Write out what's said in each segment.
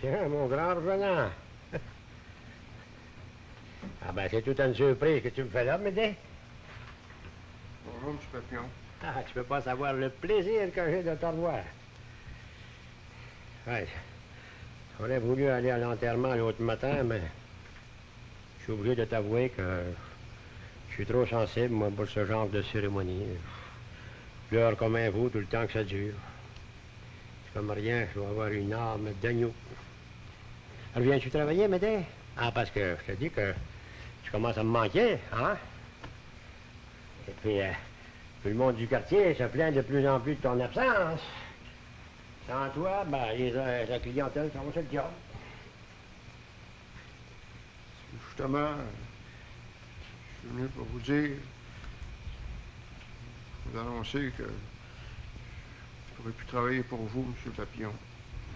Tiens, mon grand revenant. Ah ben, c'est toute une surprise que tu me fais là, Médée. Bonjour, M. Papillon. Ah, tu peux pas savoir le plaisir que j'ai de te revoir. Ouais, j'aurais voulu aller à l'enterrement l'autre matin, mais je suis obligé de t'avouer que je suis trop sensible, moi, pour ce genre de cérémonie. Je pleure comme un veau tout le temps que ça dure. C'est comme rien, je dois avoir une âme d'agneau. Alors, viens-tu travailler, Médée? Ah, parce que je te dis que tu commences à me manquer, hein? Et puis, tout le monde du quartier se plaint de plus en plus de ton absence. Sans toi, ben, la clientèle s'en va sur le job. Justement, je suis venu pour vous dire, vous annoncer que je pourrais plus travailler pour vous, M. Papillon.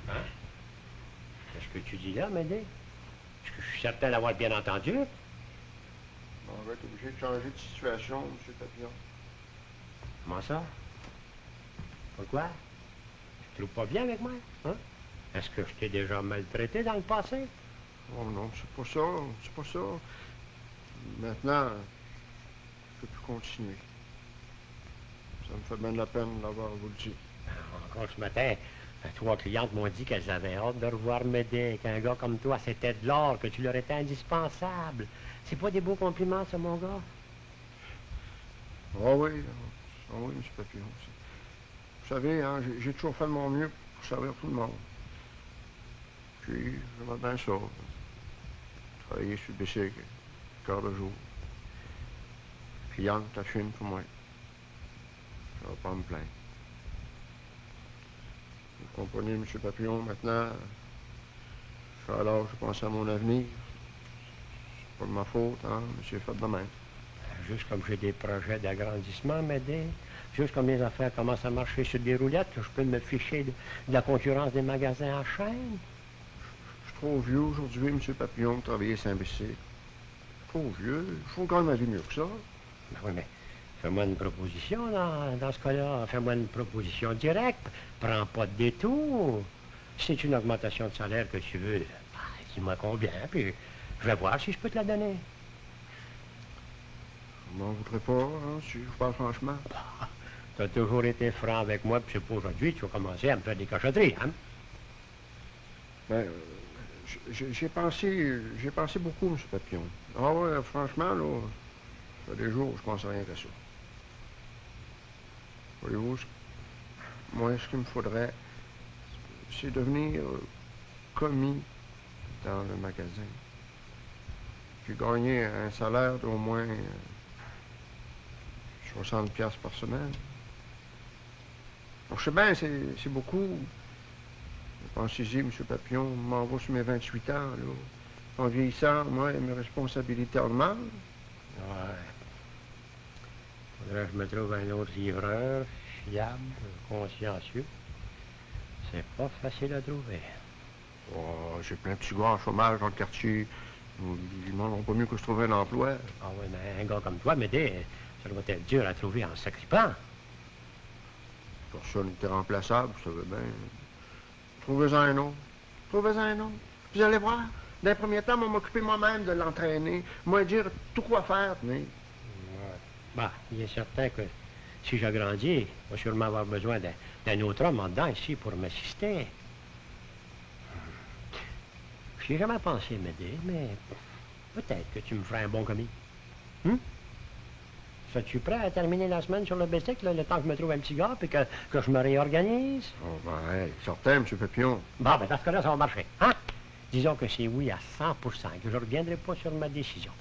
Hein? Qu'est-ce que tu dis là, Médée? Est-ce que je suis certain d'avoir bien entendu? On va être obligé de changer de situation, M. Papillon. Comment ça? Pourquoi? Tu te trouves pas bien avec moi? Hein? Est-ce que je t'ai déjà maltraité dans le passé? Oh non, c'est pas ça, c'est pas ça. Maintenant, je peux plus continuer. Ça me fait bien de la peine d'avoir vous le dit. Encore ce matin, 3 clientes m'ont dit qu'elles avaient hâte de revoir Médée, qu'un gars comme toi, c'était de l'or, que tu leur étais indispensable. C'est pas des beaux compliments, ça, mon gars? Ah oui, M. Papillon. Vous savez, hein, j'ai toujours fait de mon mieux pour servir tout le monde. Puis, j'aimerais bien ça. Travailler sur le bicycle, quart de jour. Cliente, ta chine pour moi. Je vais pas me plaindre. Vous comprenez, M. Papillon, maintenant, je suis à l'âge de penser à mon avenir. C'est pas de ma faute, hein, mais c'est fait de même. Juste comme j'ai des projets d'agrandissement, Médée, juste comme les affaires commencent à marcher sur des roulettes, je peux me ficher de la concurrence des magasins en chaîne. Je suis trop vieux aujourd'hui, M. Papillon, pour travailler sans bicycle. Trop vieux. Il faut gagner ma vie mieux que ça. Ben oui, mais fais-moi une proposition dans ce cas-là. Fais-moi une proposition directe. Prends pas de détour. Si c'est une augmentation de salaire que tu veux, ben, dis-moi combien, puis je vais voir si je peux te la donner. Je m'en voudrais pas, hein, si je parle franchement. Tu as toujours été franc avec moi, puis c'est pas aujourd'hui que tu vas commencer à me faire des cochonneries, hein? Ben, j'ai pensé beaucoup, M. Papillon. Ah ouais, franchement, là, ça fait des jours, je pense à rien qu'à ça. Voyez-vous, moi, ce qu'il me faudrait, c'est devenir commis dans le magasin. Puis gagner un salaire d'au moins 60 piastres par semaine. Bon, je sais bien, c'est beaucoup. Pensez-y, M. Papillon, je m'en vais sur mes 28 ans, là. En vieillissant, moi, mes responsabilités augmentent. Ouais. Faudrait que je me trouve un autre livreur, fiable, consciencieux. C'est pas facile à trouver. Oh, j'ai plein de petits gars en chômage dans le quartier. Ils m'en ont pas mieux que je trouve un emploi. Ah oui, mais un gars comme toi, Médée, ça doit être dur à trouver en s'occupant. Personne n'était remplaçable, vous savez bien. Trouvez-en un autre. Trouvez-en un autre. Vous allez voir. D'un premier temps, moi, m'occuper moi-même de l'entraîner. Moi, dire tout quoi faire, tenez. Ouais. Bah, il est certain que si j'agrandis, je vais sûrement avoir besoin d'un autre homme en dedans ici pour m'assister. J'y ai jamais pensé, Médée, mais peut-être que tu me ferais un bon commis. Serais-tu prêt à terminer la semaine sur le bicycle, le temps que je me trouve un petit gars, puis que je me réorganise? Oh, ben, hey, certain, M. Papillon. Bon, ben, dans ce cas-là, ça va marcher. Hein? Disons que c'est oui à 100%, que je ne reviendrai pas sur ma décision.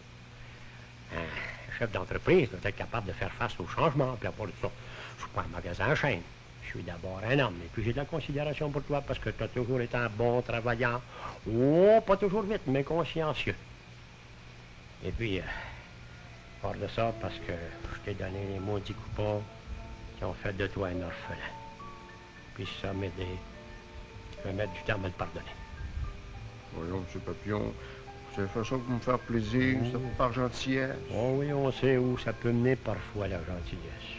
Un chef d'entreprise doit être capable de faire face aux changements, puis à part de ça, je suis pas un magasin en chaîne. Je suis d'abord un homme, et puis j'ai de la considération pour toi, parce que tu as toujours été un bon travaillant. Oh, pas toujours vite, mais consciencieux. Et puis, hors de ça, parce que je t'ai donné les maudits coupons qui ont fait de toi un orphelin. Puis ça m'aider. Je vais mettre du temps à me le pardonner. Voyons, M. Papillon, c'est une façon de me faire plaisir, c'est par gentillesse. Oh oui, on sait où ça peut mener parfois, la gentillesse.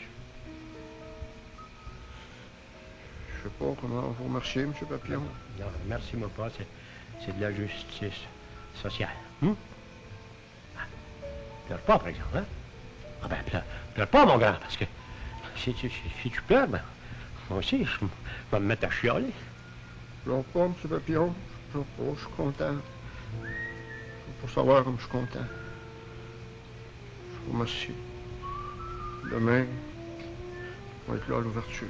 Je sais pas comment vous remercier, M. Papillon. Non, merci-moi pas. c'est de la justice sociale. Pleure pas, par exemple, hein? Ah ben, pleure pas, mon grand, parce que si tu pleures, ben, moi aussi, je vais me mettre à chialer. Pleure pas, M. Papillon. Je pleure pas, je suis content. Pour savoir comme je suis content. Je vous remercie. Demain, on va être là à l'ouverture.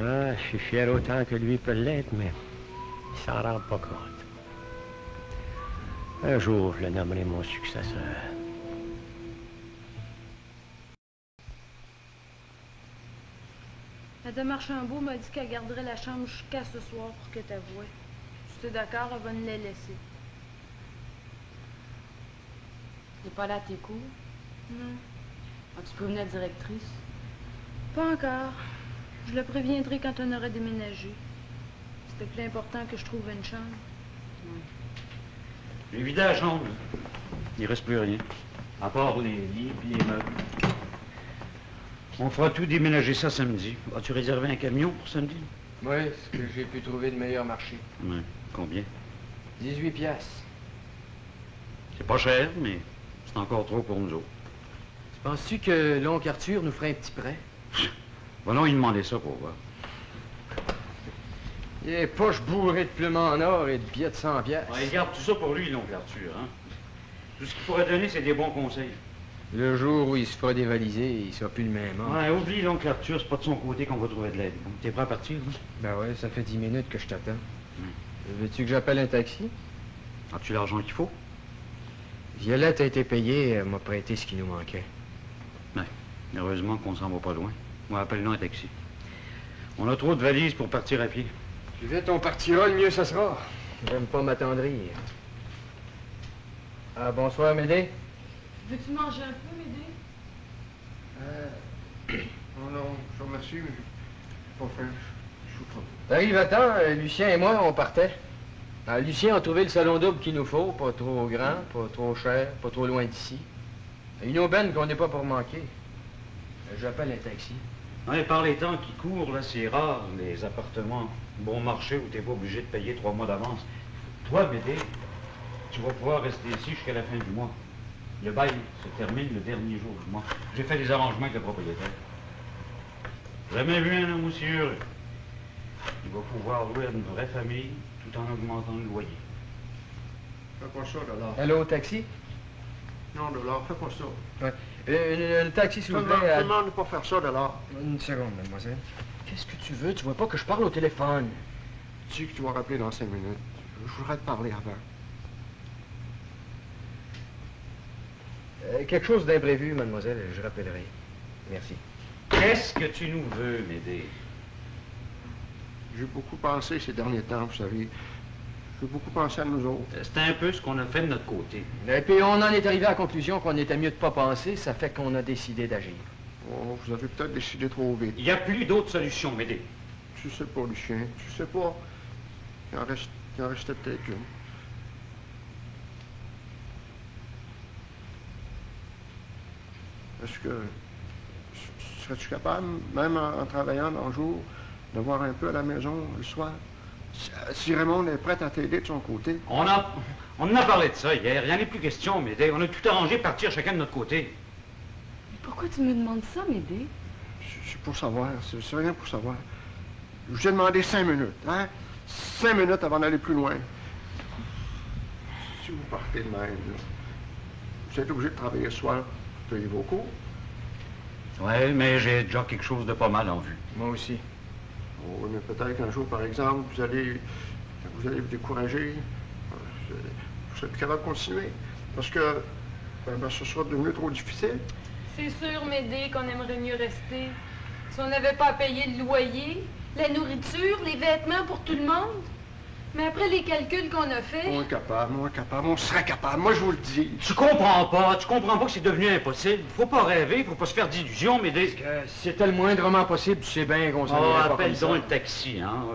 Ah, je suis fier autant que lui peut l'être, mais il s'en rend pas compte. Un jour, je le nommerai mon successeur. Madame Archambault m'a dit qu'elle garderait la chambre jusqu'à ce soir pour que t'avoues. Si t'es d'accord, elle va nous la laisser. T'es pas là à tes cours? Non. Ah, tu peux venir directrice? Pas encore. Je le préviendrai quand on aura déménagé. C'était plus important que je trouve une chambre. J'ai vidé la chambre. Il reste plus rien. À part les lits et les meubles. On fera tout déménager ça samedi. As-tu réservé un camion pour samedi? Oui, c'est ce que j'ai pu trouver de meilleur marché. Oui. Combien? 18 piastres. C'est pas cher, mais c'est encore trop pour nous autres. Penses-tu que l'oncle Arthur nous ferait un petit prêt? Va donc lui demander ça pour voir. Il est poche bourré de plumes en or et de billets de 100 piastres. Il garde tout ça pour lui, l'oncle Arthur, hein? Tout ce qu'il pourrait donner, c'est des bons conseils. Le jour où il se fera dévaliser, il sera plus le même homme. Ouais, oublie l'oncle Arthur, c'est pas de son côté qu'on va trouver de l'aide. T'es prêt à partir, hein? Ben ouais, ça fait 10 minutes que je t'attends. Veux-tu que j'appelle un taxi? As-tu l'argent qu'il faut? Violette a été payée, elle m'a prêté ce qui nous manquait. Ouais. Heureusement qu'on s'en va pas loin. Moi, appelle-nous un taxi. On a trop de valises pour partir à pied. Plus vite on partira, le mieux ça sera. J'aime pas m'attendrir. Ah, bonsoir, Médée. Veux-tu manger un peu, Médée? Non, non, je vous remercie, mais j'ai pas faim. Je suis trop. T'arrives à temps, Lucien et moi, on partait. Lucien a trouvé le salon double qu'il nous faut, pas trop grand, pas trop cher, pas trop loin d'ici. Une aubaine qu'on n'est pas pour manquer. J'appelle un taxi. Ouais, par les temps qui courent, là, c'est rare, les appartements bon marché où t'es pas obligé de payer 3 mois d'avance. Toi, Médée, tu vas pouvoir rester ici jusqu'à la fin du mois. Le bail se termine le dernier jour du mois. J'ai fait des arrangements avec le propriétaire. Jamais vu un homme aussi heureux. Il va pouvoir louer à une vraie famille tout en augmentant le loyer. Fais pas ça, Dollar. Allô, taxi? Non, Dollar, fais pas ça. Ouais. Le taxi, s'il vous Je plaît. te demande de pas faire ça, Dollar. Une seconde, mademoiselle. Qu'est-ce que tu veux? Tu vois pas que je parle au téléphone? Dis que tu vas rappeler dans 5 minutes. Je voudrais te parler avant. Quelque chose d'imprévu, mademoiselle, je rappellerai. Merci. Qu'est-ce que tu nous veux, Médée? J'ai beaucoup pensé ces derniers temps, vous savez. J'ai beaucoup pensé à nous autres. C'est un peu ce qu'on a fait de notre côté. Et puis on en est arrivé à la conclusion qu'on était mieux de pas penser, ça fait qu'on a décidé d'agir. Oh, vous avez peut-être décidé trop vite. Il n'y a plus d'autre solution, Médée. Tu sais pas, Lucien. Tu sais pas. Il en restait peut-être une. Est-ce que... Serais-tu capable, même en travaillant dans le jour, de voir un peu à la maison le soir? Si Raymond est prêt à t'aider de son côté. On en a parlé de ça hier. Il n'y en a plus question, Médée. On a tout arrangé, partir chacun de notre côté. Mais pourquoi tu me demandes ça, Médée? C'est pour savoir. C'est rien pour savoir. Je vous ai demandé 5 minutes, hein? 5 minutes avant d'aller plus loin. Si vous partez de même, là, vous êtes obligé de travailler ce soir pour payer vos cours. Ouais, mais j'ai déjà quelque chose de pas mal en vue. Moi aussi. Oh, mais peut-être qu'un jour, par exemple, vous allez vous décourager. Vous serez plus capable de continuer. Parce que ce sera devenu trop difficile. C'est sûr, Médée, qu'on aimerait mieux rester. Si on n'avait pas à payer le loyer, la nourriture, les vêtements pour tout le monde. Mais après les calculs qu'on a faits... On est capable, on serait capable. Moi, je vous le dis. Tu comprends pas que c'est devenu impossible. Faut pas rêver, faut pas se faire d'illusions, Médée. Si c'était le moindrement possible, tu sais bien qu'on s'en irait pas comme appelle ça. donc le taxi, hein.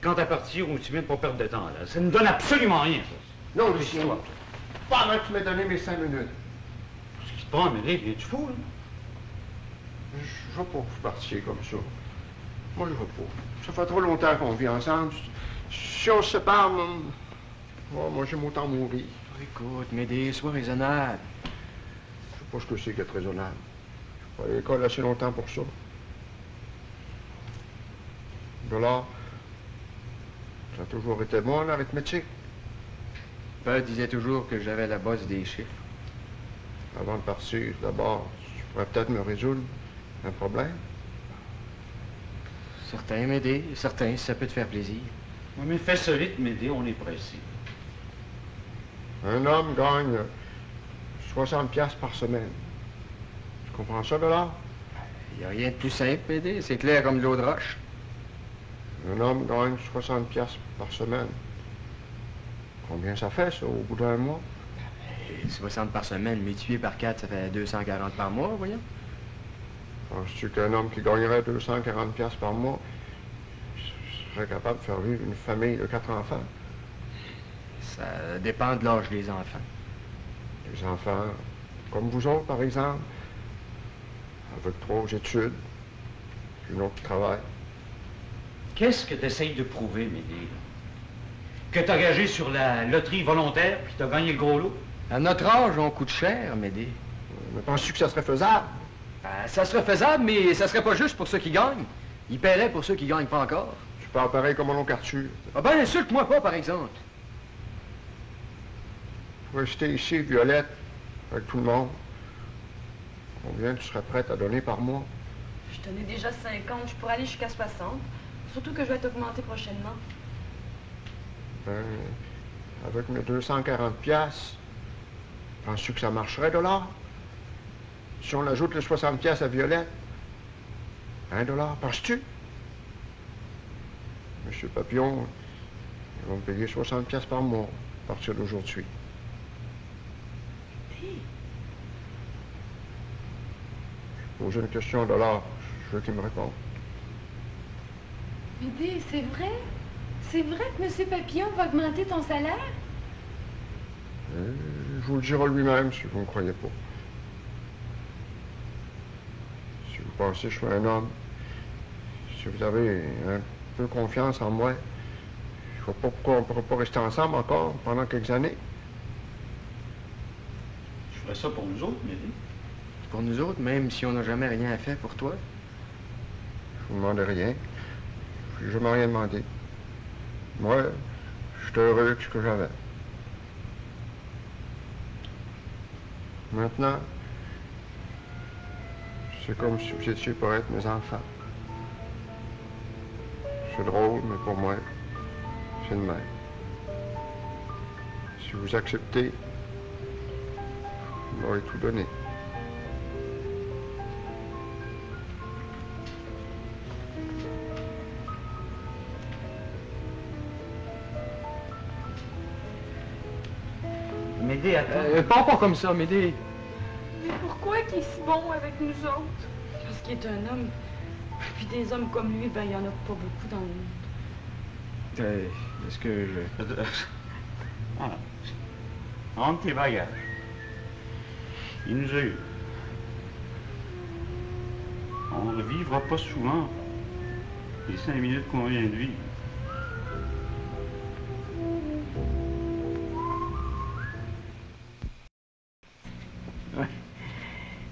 Quant à partir, on t'y met de pas perdre de temps, là. Ça ne donne absolument rien, ça. Non, Lucien. Pas avant que tu m'aies donné mes 5 minutes. Ce qui se prend, Médée, viens-tu fou, là? Je ne vais pas partir comme ça. Moi, je ne veux pas. Ça fait trop longtemps qu'on vit ensemble. Si on se sépare, moi j'aime autant mourir. Écoute, Médée, sois raisonnable. Je sais pas ce que c'est qu'être raisonnable. Je suis pas à l'école assez longtemps pour ça. $, ça a toujours été bon, l'arithmétique. Père disait toujours que j'avais la bosse des chiffres. Avant de partir, d'abord, je pourrais peut-être me résoudre un problème. Certains, Médée, certains, si ça peut te faire plaisir. Oui, mais fais solide, Médée, on est pressé. Un homme gagne 60 $ par semaine. Tu comprends ça, $? Il n'y a rien de plus simple, Médée. C'est clair comme de l'eau de roche. Un homme gagne 60 $ par semaine. Combien ça fait, ça, au bout d'un mois? 60 par semaine, multiplié par 4, ça fait 240 par mois, voyons. Penses-tu qu'un homme qui gagnerait 240 $ par mois serait capable de faire vivre une famille de 4 enfants? Ça dépend de l'âge des enfants. Des enfants comme vous autres, par exemple, avec 3 études, puis une autre travail. Qu'est-ce que tu essayes de prouver, Médée? Que t'as gagé sur la loterie volontaire, puis t'as gagné le gros lot? À notre âge, on coûte cher, Médée. Mais penses-tu que ça serait faisable? Ben, ça serait faisable, mais ça serait pas juste pour ceux qui gagnent. Ils paieraient pour ceux qui gagnent pas encore. Tu parles pareil comme un long cartu. Ah ben, insulte-moi pas, par exemple. Rester ici, Violette, avec tout le monde. Combien tu serais prête à donner par mois? Je tenais déjà 50, je pourrais aller jusqu'à 60. Surtout que je vais être augmentée prochainement. Ben, avec mes 240 $, penses-tu que ça marcherait, $? Si on ajoute les 60 $ à Violette, $1, penses-tu? Monsieur Papillon, ils vont me payer 60 $ par mois à partir d'aujourd'hui. Je pose une question, $. Je veux qu'il me réponde. Médée, c'est vrai? C'est vrai que M. Papillon va augmenter ton salaire? Je vous le dirai lui-même si vous ne me croyez pas. Si vous pensez que je suis un homme, si vous avez un peu confiance en moi, je ne vois pas pourquoi on ne pourra pas rester ensemble encore pendant quelques années. Je ferais ça pour nous autres, Médée. Pour nous autres, même si on n'a jamais rien fait pour toi. Je vous demandais rien. Je ne m'ai rien demandé. Moi, j'étais heureux avec ce que j'avais. Maintenant, c'est comme si vous étiez pour être mes enfants. C'est drôle, mais pour moi, c'est le même. Si vous acceptez, vous m'aurez tout donné. Médée, attends. Pas comme ça, Médée. Mais pourquoi qu'il est si bon avec nous autres? Parce qu'il est un homme. Puis des hommes comme lui, ben, il n'y en a pas beaucoup dans le monde. Est-ce que je... Ah. Entre tes bagages. Il nous a eu. On ne vivra pas souvent les 5 minutes qu'on vient de vivre.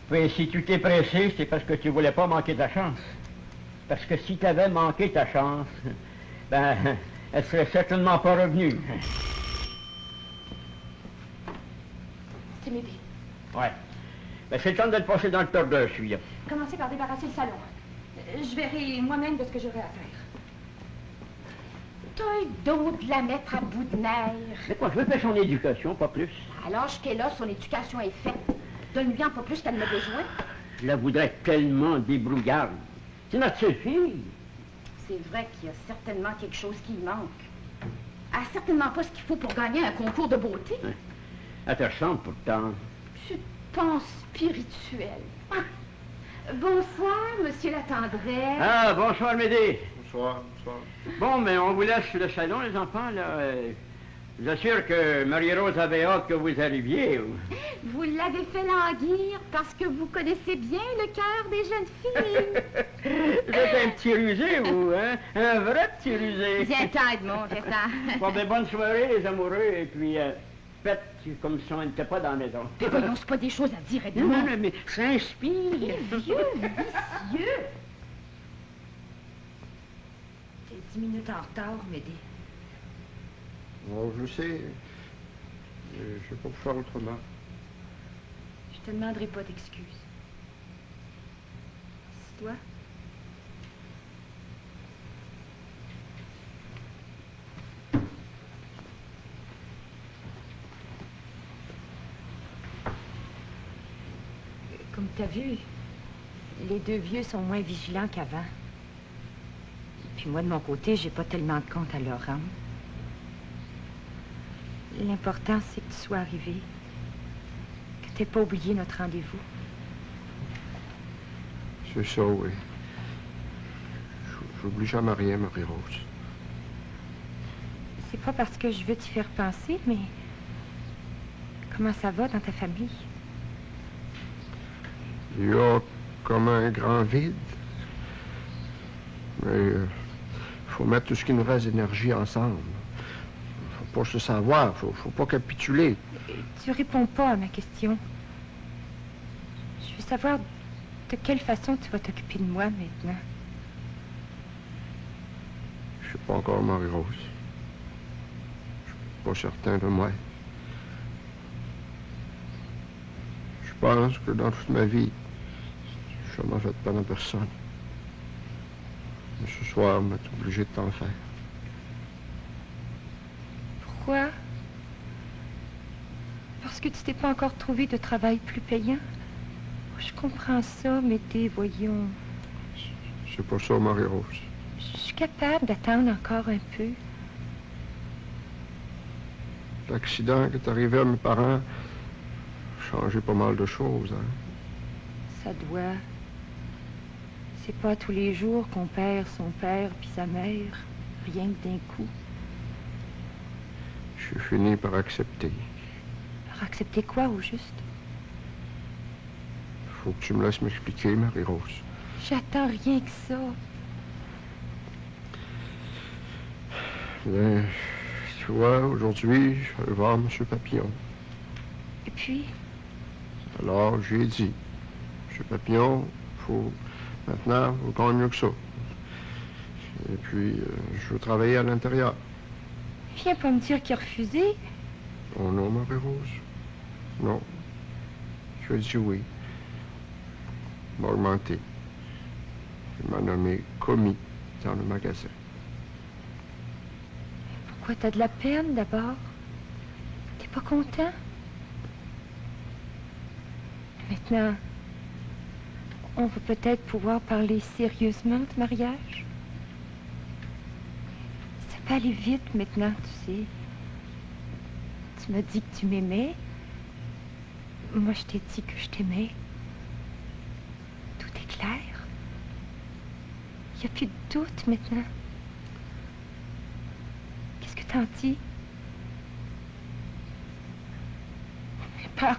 Oui, si tu t'es pressé, c'est parce que tu voulais pas manquer ta chance. Parce que si tu avais manqué ta chance, ben, elle serait certainement pas revenue. C'est Médée. Ouais. Ben, c'est le temps de le passer dans le tordeur, celui-là. Commencez par débarrasser le salon. Je verrai moi-même de ce que j'aurai à faire. T'as donc de la mettre à bout de nerfs. Mais quoi, je veux faire son éducation, pas plus. À l'âge qu'elle a, son éducation est faite. Donne-lui un peu plus qu'elle en a besoin. Je la voudrais tellement débrouillarde. C'est notre seule fille. C'est vrai qu'il y a certainement quelque chose qui lui manque. Elle a certainement pas ce qu'il faut pour gagner un concours de beauté. Ouais. Elle te ressemble pourtant. Tu penses spirituel. Ah. Bonsoir, monsieur Latendresse. Ah, bonsoir, Médée. Bonsoir, bonsoir. Bon, mais on vous laisse sur le salon, les enfants, là. Je vous assure que Marie-Rose avait hâte que vous arriviez. Vous l'avez fait languir parce que vous connaissez bien le cœur des jeunes filles. Vous êtes un petit rusé, vous, hein? Un vrai petit rusé. Viens-t'en, Edmond, viens-t'en. Pour des bonnes soirées, les amoureux, et puis faites comme si on n'était pas dans la maison. Mais voyons, c'est pas des choses à dire, Edmond. Non, mais ça inspire. Vieux, vicieux. T'es 10 minutes en retard, Médée. Oh, je le sais. Je ne sais pas faire autrement. Je te demanderai pas d'excuses. C'est toi? Comme t'as vu, les deux vieux sont moins vigilants qu'avant. Puis moi, de mon côté, j'ai pas tellement de compte à leur rendre. L'important, c'est que tu sois arrivé. Que t'aies pas oublié notre rendez-vous. C'est ça, oui. J'oublie jamais rien, Marie-Rose. C'est pas parce que je veux t'y faire penser, mais... Comment ça va dans ta famille? Il y a comme un grand vide. Mais faut mettre tout ce qui nous reste d'énergie ensemble. Faut pas se savoir, faut pas capituler. Tu réponds pas à ma question. Je veux savoir de quelle façon tu vas t'occuper de moi maintenant. Je suis pas encore Marie-Rose. Je suis pas certain de moi. Je pense que dans toute ma vie, je m'en fait pas de personne. Mais ce soir, on est obligé de t'en faire. Pourquoi? Parce que tu t'es pas encore trouvé de travail plus payant? Je comprends ça, mais voyons. C'est pas ça, Marie-Rose. Je suis capable d'attendre encore un peu. L'accident qui est arrivé à mes parents a changé pas mal de choses, hein. Ça doit. C'est pas tous les jours qu'on perd son père puis sa mère, rien que d'un coup. Je suis fini par accepter. Par accepter quoi, au juste? Faut que tu me laisses m'expliquer, Marie-Rose. J'attends rien que ça. Bien, tu vois, aujourd'hui, je vais voir M. Papillon. Et puis? Alors, j'ai dit, M. Papillon, maintenant, faut qu'on mieux que ça. Et puis, je veux travailler à l'intérieur. Viens pas me dire qu'il a refusé. Oh non, Marie-Rose. Non. Je lui ai dit oui. Il m'a augmenté. Il m'a nommé commis dans le magasin. Pourquoi t'as de la peine, d'abord? T'es pas content? Maintenant, on va peut-être pouvoir parler sérieusement de mariage. Ça peut aller vite maintenant, tu sais. Tu m'as dit que tu m'aimais. Moi, je t'ai dit que je t'aimais. Tout est clair. Il n'y a plus de doute maintenant. Qu'est-ce que t'en dis? Mais parle.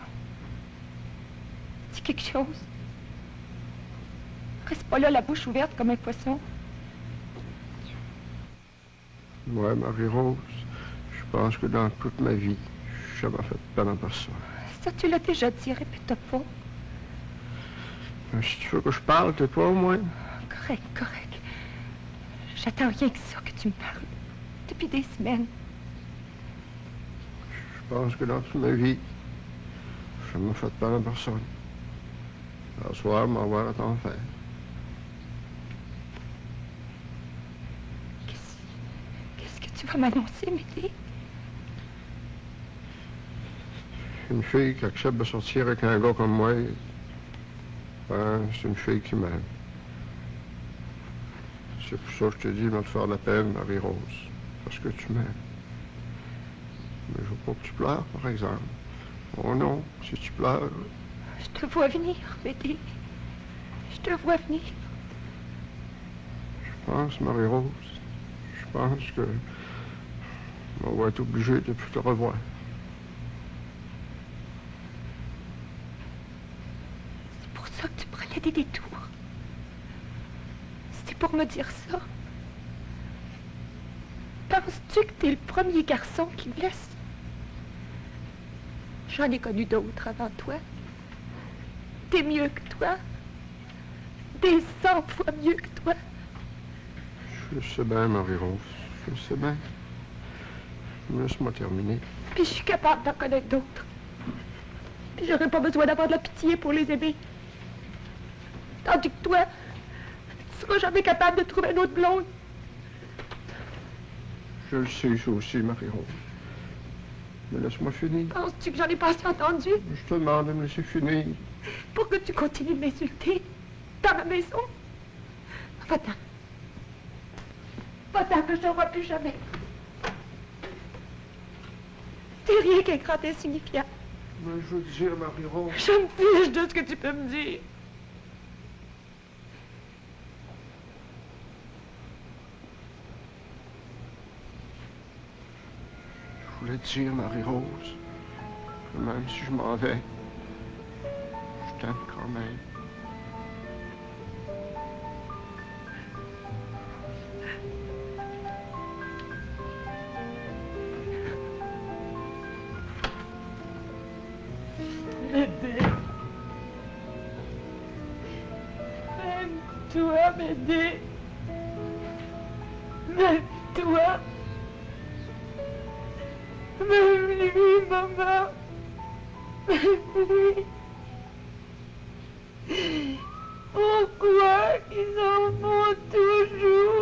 Dis quelque chose. Reste pas là, la bouche ouverte comme un poisson. Ouais, Marie-Rose, je pense que dans toute ma vie, je n'ai jamais fait de peine à personne. Ça, tu l'as déjà dit, répète pas. Mais si tu veux que je parle, tais-toi au moins. Correct, correct. J'attends rien que ça, que tu me parles. Depuis des semaines. Je pense que dans toute ma vie, je n'ai jamais fait de peine à personne. Ce soir, m'en voir à t'en faire. Qu'est-ce que tu vas m'annoncer, Médée? Une fille qui accepte de sortir avec un gars comme moi, ben, c'est une fille qui m'aime. C'est pour ça que je te dis de me faire la peine, Marie-Rose, parce que tu m'aimes. Mais je veux pas que tu pleures, par exemple. Oh non, si tu pleures... Je te vois venir, Médée. Je te vois venir. Je pense, Marie-Rose, je pense que On va être obligé de plus te revoir. C'est pour ça que tu prenais des détours. C'est pour me dire ça. Penses-tu que t'es le premier garçon qui me laisse? J'en ai connu d'autres avant toi. T'es mieux que toi. Des 100 fois mieux que toi. Je sais bien, Marie-Rose. Je sais bien. Laisse-moi terminer. Puis je suis capable d'en connaître d'autres. Puis j'aurais pas besoin d'avoir de la pitié pour les aimer. Tandis que toi, tu seras jamais capable de trouver une autre blonde. Je le sais, ça aussi, Marie-Rose. Mais laisse-moi finir. Penses-tu que j'en ai pas assez entendu? Je te demande de me laisser finir. Pour que tu continues de m'insulter dans ma maison? Va-t'en. Va-t'en que je ne te vois plus jamais. T'es rien qu'un grand insignifiant. Mais je veux dire, Marie-Rose. Je me fiche de ce que tu peux me dire. Je voulais te dire, Marie-Rose, que même si je m'en vais, je t'aime quand même. Médée. Même toi, Médée. Même toi. Même lui, maman. Même lui. Pourquoi ils en font toujours?